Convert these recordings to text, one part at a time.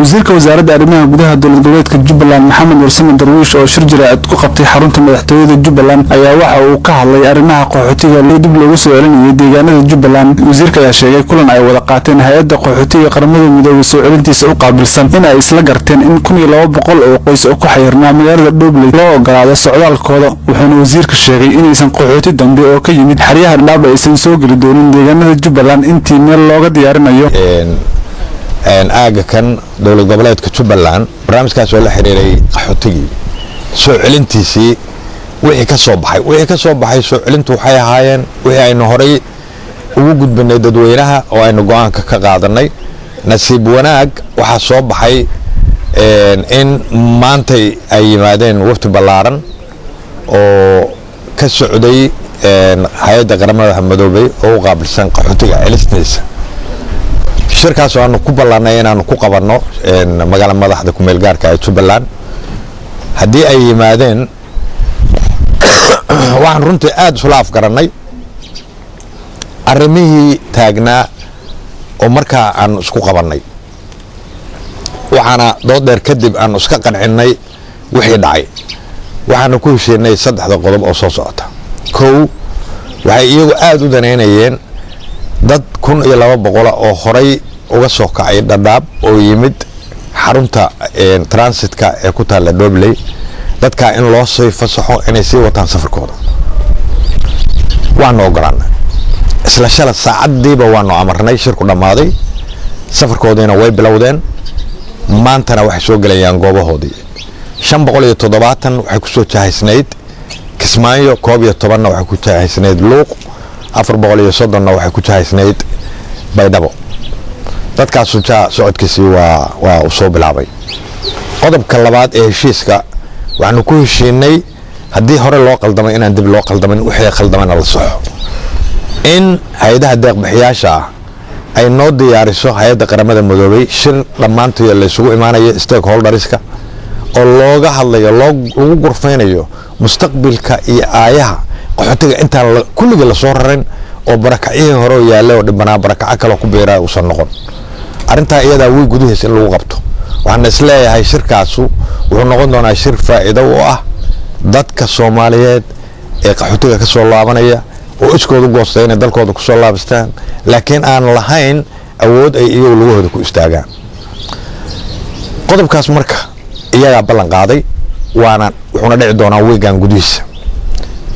wasiirka wasaaradda arrimaha gudaha dowlad goboleedka Jubbaland Maxamed Warsame Darwiish oo shir jiraa'id ku qabtay xarunta madaxtooyada Jubbaland ayaa waxa uu ka hadlay arrimaha qaxootiga ee dib loogu soo celinayay deegaanada Jubbaland. wasiirka ayaa sheegay kulan ay wada qaateen hay'adda qaxootiga qaramada midoobay soo celintiisa u qaabilsan in ay isla garteen in 1200 oo qoys oo ku xayirnaa magaalada Dhobley loo ogolaado socdaalkooda. wuxuuna wasiirka sheegay in aysan qaxooti dambe oo ka yimid xeryaha Dhaab aysan soo gali doonin deegaanada Jubbaland intii meel looga diyaarinayo aaga kan dowlad goboleedka Jubbaland. barnaamijkaas oo la xiriiray qaxootigii soo celintiisii wixii ka soo baxay soo celintu waxay ahaayeen wixii aynu horay ugu gudbinay dadweynaha oo aynu go'aanka ka qaadanay. nasiib wanaag waxaa soo baxay in maanta ay yimaadeen wafdi ballaaran oo ka socday hay'adda qaramada midoobay oo u qaabilsan qaxootiga celistiisa. shirkaas oo aanu ku ballaanay inaanu ku qabanno magaalada madaxda ku meel gaarka ee Jubbaland. haddii ay yimaadeen waxaan runtii aad isula afgarannay arrimihii taagnaa oo markaa aan isku qabannay, waxaana dood dheer kadib aan iska qancinnay wixii dhacay. waxaanu ku heshiinay 3 qodob oo soo socota. kow, waxay iyagu aad u danaynayeen dad 1200 oo horay uga soo kacay Dhadhaab oo yimid xarunta transitka ee ku taala Dhobley. dadka in loo soo fasaxo inay sii wataan safarkooda waanu ogolaanay. isla shalay saacadiiba waanu amarnay, shirku dhamaaday, safarkoodina way bilowdeen. maantana waxay soo galayaan goobahoodii. 570 waxay ku soo jahaysnayd Kismaayo, 11 waxay ku jahaysnayd Luuq, 430 waxay ku jahaysnayd Baydhabo. dadkaas socodkiisii waa u soo bilaabay. qodobka labaad ee heshiiska waxaanu ku heshiinay haddii hore loo qaldamay inaan dib loo qaldamin, wixii khaldamana la soxo. in hay'adaha deeq-bixiyaasha ah ay noo diyaariso hay'adda qaramada midoobay shir dhammaantood la isugu imaanayo stakeholderska oo looga hadlayo lagu gurfaynayo mustaqbalka iyo aayaha qaxootiga intaan kulliga la soo rarin oo barakacihii hore yaallay oo dhibanaa barakaca kale ku beeraa uusan noqon. arrintaa iyada way gudaheys in lagu qabto. waxaan isleeyahay shirkaasu wuxuu noqon doonaa shir faa'iido u ah dadka Soomaaliyeed ee qaxootiga ka soo laabanaya oo iskoodu goostay inay dalkooda ku soo laabastaan, laakiin aan lahayn awood ay iyagu lugahooda ku istaagaan. qodobkaas marka iyagaa ballan qaaday, wuxuuna dhici doonaa weegaan gudihiisa.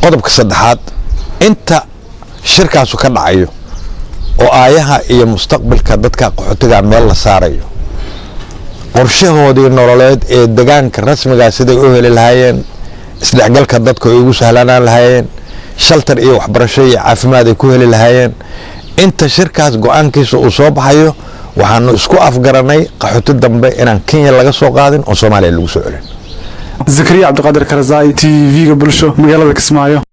qodobka saddexaad, inta shirkaasu ka dhacayo oo aayaha iyo mustaqbalka dadka qaxootiga meel la saarayo, qorshahoodii nololeed ee deegaanka rasmiga siday u heli lahaayeen, isdhexgalka dadka ay ugu sahlanaan lahaayeen, shelter iyo waxbarasho iyo caafimaad ay ku heli lahaayeen. inta shirkaas go'aankiisa uu soo baxayo waxaanu isku afgaranay qaxooti dambe inaan Kenya laga soo qaadin oo Soomaaliya lagu soo celin. Zakariya Cabdiqaadir Karzai, TV-ga Bulsho, magaalada Kismaayo.